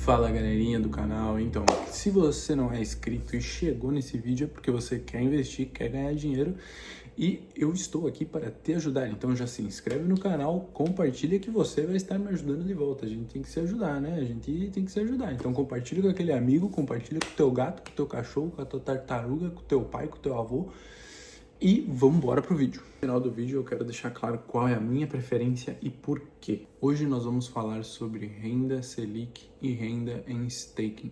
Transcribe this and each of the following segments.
Fala galerinha do canal, então se você não é inscrito e chegou nesse vídeo é porque você quer investir, quer ganhar dinheiro e eu estou aqui para te ajudar, então já se inscreve no canal, compartilha que você vai estar me ajudando de volta, a gente tem que se ajudar, né? A gente tem que se ajudar, então compartilha com aquele amigo, compartilha com o teu gato, com o teu cachorro, com a tua tartaruga, com o teu pai, com o teu avô. E vamos embora pro vídeo. No final do vídeo eu quero deixar claro qual é a minha preferência e por quê. Hoje nós vamos falar sobre renda Selic e renda em staking.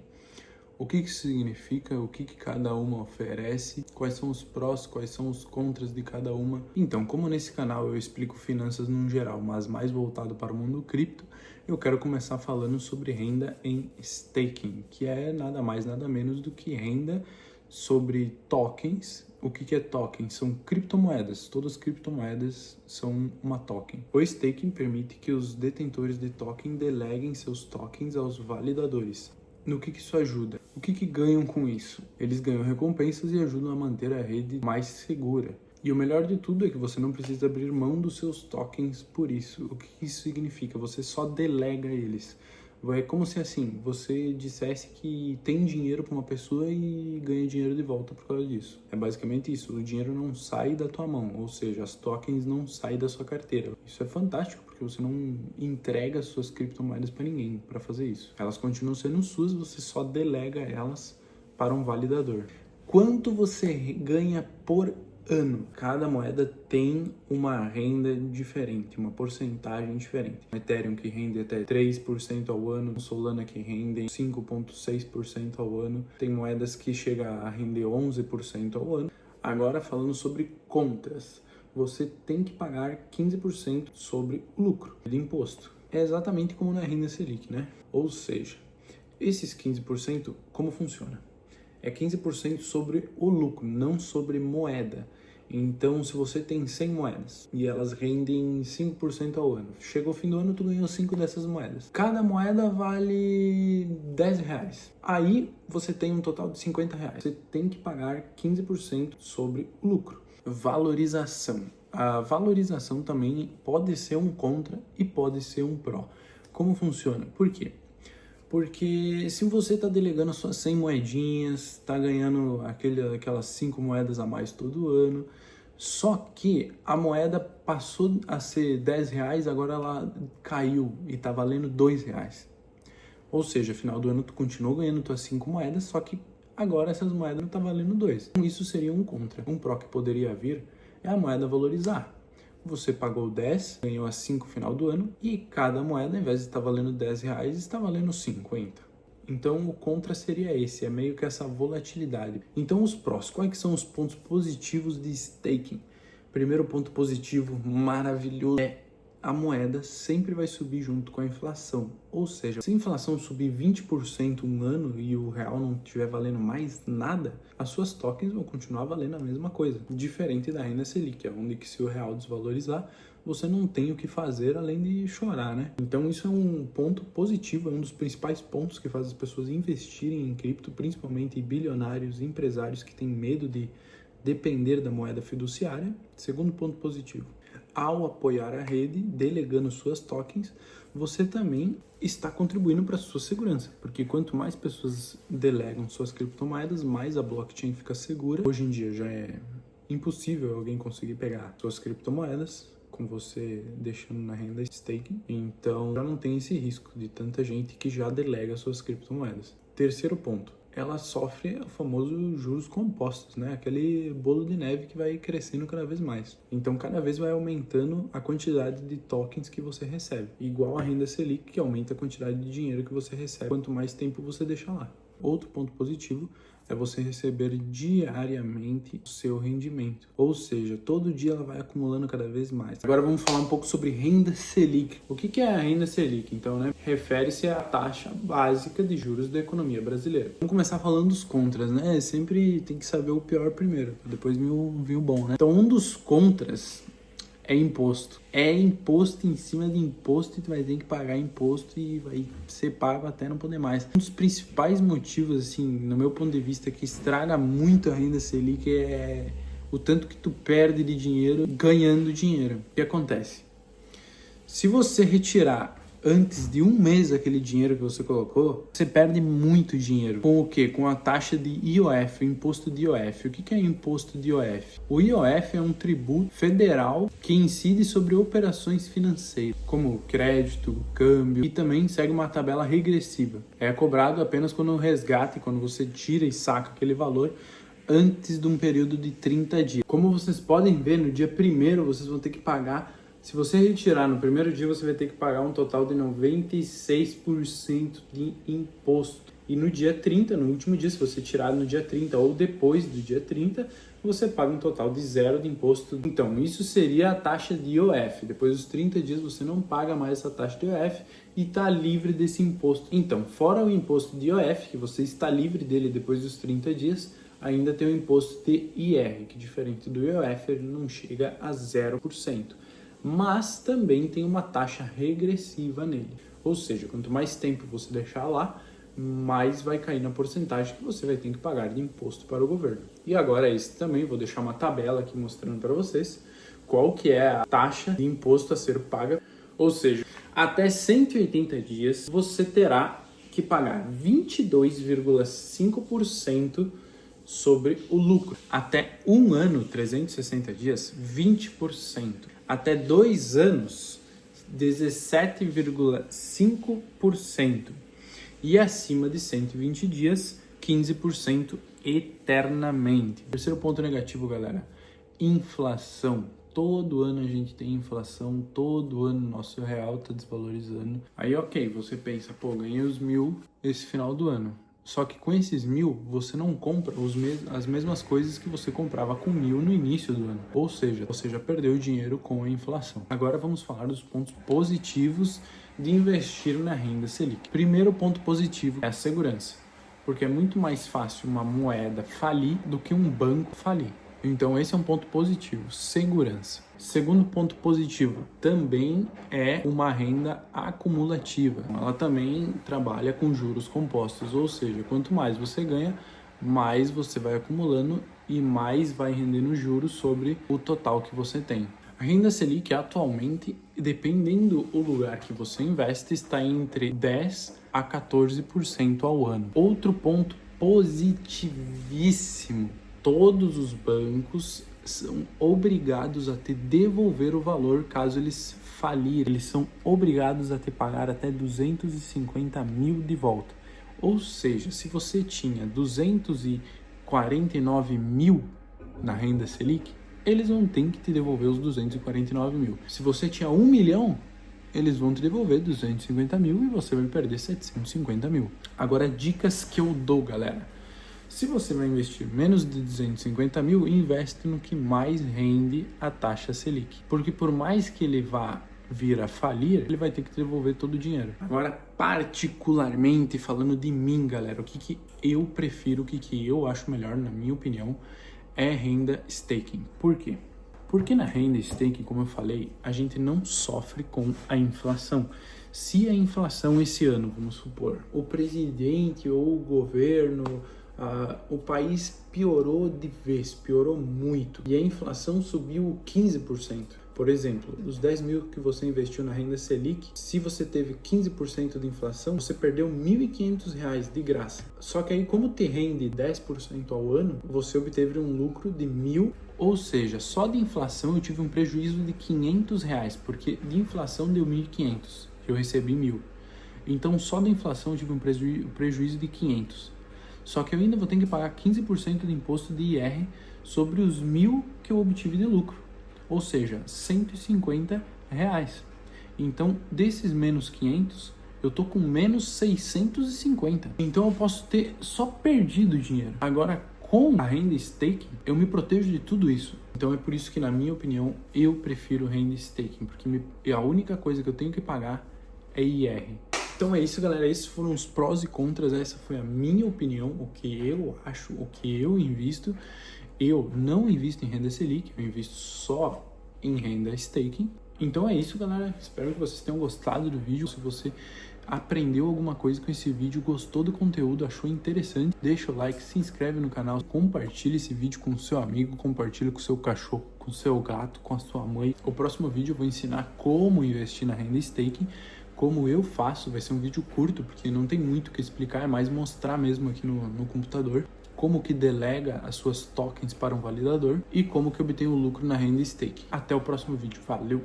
O que isso significa, o que cada uma oferece, quais são os prós, quais são os contras de cada uma. Então, como nesse canal eu explico finanças no geral, mas mais voltado para o mundo cripto, eu quero começar falando sobre renda em staking, que é nada mais nada menos do que renda sobre tokens. O que é token? São criptomoedas. Todas as criptomoedas são uma token. O staking permite que os detentores de token deleguem seus tokens aos validadores. No que isso ajuda? O que ganham com isso? Eles ganham recompensas e ajudam a manter a rede mais segura. E o melhor de tudo é que você não precisa abrir mão dos seus tokens por isso. O que isso significa? Você só delega eles. É como se assim, você dissesse que tem dinheiro para uma pessoa e ganha dinheiro de volta por causa disso. É basicamente isso, o dinheiro não sai da tua mão, ou seja, as tokens não saem da sua carteira. Isso é fantástico, porque você não entrega as suas criptomoedas para ninguém para fazer isso. Elas continuam sendo suas, você só delega elas para um validador. Quanto você ganha por ano? Cada moeda tem uma renda diferente, uma porcentagem diferente. O Ethereum que rende até 3% ao ano, o Solana que rende 5,6% ao ano, tem moedas que chegam a render 11% ao ano. Agora falando sobre contras, você tem que pagar 15% sobre o lucro de imposto. É exatamente como na renda Selic, né? Ou seja, esses 15%, como funciona? É 15% sobre o lucro, não sobre moeda. Então, se você tem 100 moedas e elas rendem 5% ao ano, chegou o fim do ano, tu ganhou 5 dessas moedas. Cada moeda vale 10 reais. Aí, você tem um total de 50 reais. Você tem que pagar 15% sobre o lucro. Valorização. A valorização também pode ser um contra e pode ser um pró. Como funciona? Por quê? Porque se você está delegando as suas 100 moedinhas, está ganhando aquelas 5 moedas a mais todo ano, só que a moeda passou a ser 10 reais, agora ela caiu e está valendo 2 reais. Ou seja, no final do ano tu continuou ganhando tuas 5 moedas, só que agora essas moedas não estão valendo 2. Então isso seria um contra. Um pró que poderia vir é a moeda valorizar. Você pagou 10, ganhou as 5 no final do ano e cada moeda, ao invés de estar valendo 10 reais, está valendo 50. Então o contra seria esse, é meio que essa volatilidade. Então os prós, quais que são os pontos positivos de staking? Primeiro ponto positivo maravilhoso é a moeda sempre vai subir junto com a inflação. Ou seja, se a inflação subir 20% um ano e o real não estiver valendo mais nada, as suas tokens vão continuar valendo a mesma coisa. Diferente da renda Selic, onde que se o real desvalorizar, você não tem o que fazer além de chorar, né? Então isso é um ponto positivo, é um dos principais pontos que faz as pessoas investirem em cripto, principalmente bilionários, empresários que têm medo de depender da moeda fiduciária. Segundo ponto positivo. Ao apoiar a rede, delegando suas tokens, você também está contribuindo para a sua segurança, porque quanto mais pessoas delegam suas criptomoedas, mais a blockchain fica segura. Hoje em dia já é impossível alguém conseguir pegar suas criptomoedas com você deixando na renda staking, então já não tem esse risco de tanta gente que já delega suas criptomoedas. Terceiro ponto. Ela sofre o famoso juros compostos, né? Aquele bolo de neve que vai crescendo cada vez mais. Então, cada vez vai aumentando a quantidade de tokens que você recebe. Igual a renda Selic, que aumenta a quantidade de dinheiro que você recebe, quanto mais tempo você deixa lá. Outro ponto positivo é você receber diariamente o seu rendimento. Ou seja, todo dia ela vai acumulando cada vez mais. Agora vamos falar um pouco sobre renda Selic. O que é a renda Selic? Então, né? Refere-se à taxa básica de juros da economia brasileira. Vamos começar falando dos contras, né? Sempre tem que saber o pior primeiro, depois vir o bom, né? Então, um dos contras é imposto. É imposto em cima de imposto e tu vai ter que pagar imposto e vai ser pago até não poder mais. Um dos principais motivos, assim, no meu ponto de vista, que estraga muito a renda Selic é o tanto que tu perde de dinheiro ganhando dinheiro. O que acontece? Se você retirar antes de um mês aquele dinheiro que você colocou, você perde muito dinheiro. Com o quê? Com a taxa de IOF, o imposto de IOF. O que é imposto de IOF? O IOF é um tributo federal que incide sobre operações financeiras, como crédito, câmbio, e também segue uma tabela regressiva. É cobrado apenas quando o resgate, quando você tira e saca aquele valor, antes de um período de 30 dias. Como vocês podem ver, no dia 1º vocês vão ter que pagar. Se você retirar no primeiro dia, você vai ter que pagar um total de 96% de imposto. E no dia 30, no último dia, se você tirar no dia 30 ou depois do dia 30, você paga um total de 0 de imposto. Então, isso seria a taxa de IOF. Depois dos 30 dias, você não paga mais essa taxa de IOF e está livre desse imposto. Então, fora o imposto de IOF, que você está livre dele depois dos 30 dias, ainda tem o imposto de IR, que diferente do IOF, ele não chega a 0%. Mas também tem uma taxa regressiva nele. Ou seja, quanto mais tempo você deixar lá, mais vai cair na porcentagem que você vai ter que pagar de imposto para o governo. E agora esse também, vou deixar uma tabela aqui mostrando para vocês qual que é a taxa de imposto a ser paga. Ou seja, até 180 dias você terá que pagar 22,5% sobre o lucro. Até um ano, 360 dias, 20%. Até 2 anos, 17,5%. E acima de 120 dias, 15% eternamente. Terceiro ponto negativo, galera. Inflação. Todo ano a gente tem inflação, todo ano nosso real está desvalorizando. Aí, ok, você pensa, pô, ganhei os 1.000 esse final do ano. Só que com esses 1.000, você não compra as mesmas coisas que você comprava com 1.000 no início do ano. Ou seja, você já perdeu dinheiro com a inflação. Agora vamos falar dos pontos positivos de investir na renda Selic. Primeiro ponto positivo é a segurança. Porque é muito mais fácil uma moeda falir do que um banco falir. Então esse é um ponto positivo, segurança. Segundo ponto positivo, também é uma renda acumulativa. Ela também trabalha com juros compostos, ou seja, quanto mais você ganha, mais você vai acumulando e mais vai rendendo juros sobre o total que você tem. A renda Selic atualmente, dependendo do lugar que você investe, está entre 10% a 14% ao ano. Outro ponto positivíssimo. Todos os bancos são obrigados a te devolver o valor caso eles falirem. Eles são obrigados a te pagar até 250 mil de volta. Ou seja, se você tinha 249 mil na renda Selic, eles vão ter que te devolver os 249 mil. Se você tinha 1 milhão, eles vão te devolver 250 mil e você vai perder 750 mil. Agora, dicas que eu dou, galera. Se você vai investir menos de 250 mil, investe no que mais rende a taxa Selic. Porque por mais que ele vá vir a falir, ele vai ter que devolver todo o dinheiro. Agora, particularmente falando de mim, galera, o que eu prefiro, o que eu acho melhor, na minha opinião, é renda staking. Por quê? Porque na renda staking, como eu falei, a gente não sofre com a inflação. Se a inflação esse ano, vamos supor, o presidente ou o governo... o país piorou de vez, piorou muito, e a inflação subiu 15%. Por exemplo, os 10 mil que você investiu na renda Selic, se você teve 15% de inflação, você perdeu R$ 1.500 de graça. Só que aí, como te rende 10% ao ano, você obteve um lucro de 1.000, ou seja, só de inflação eu tive um prejuízo de R$ 500, porque de inflação deu 1.500, eu recebi 1.000. Então, só da inflação eu tive um prejuízo de 500. Só que eu ainda vou ter que pagar 15% de imposto de IR sobre os 1.000 que eu obtive de lucro. Ou seja, R$ 150. Então, desses menos 500, eu tô com menos 650. Então, eu posso ter só perdido dinheiro. Agora, com a renda staking, eu me protejo de tudo isso. Então, é por isso que, na minha opinião, eu prefiro renda staking. Porque a única coisa que eu tenho que pagar é IR. Então é isso, galera, esses foram os prós e contras, essa foi a minha opinião, o que eu acho, o que eu invisto. Eu não invisto em renda Selic, eu invisto só em renda staking. Então é isso, galera, espero que vocês tenham gostado do vídeo. Se você aprendeu alguma coisa com esse vídeo, gostou do conteúdo, achou interessante, deixa o like, se inscreve no canal, compartilha esse vídeo com o seu amigo, compartilha com o seu cachorro, com o seu gato, com a sua mãe. O próximo vídeo eu vou ensinar como investir na renda staking, como eu faço. Vai ser um vídeo curto, porque não tem muito o que explicar, é mais mostrar mesmo aqui no computador como que delega as suas tokens para um validador e como que obtém o lucro na renda stake. Até o próximo vídeo. Valeu!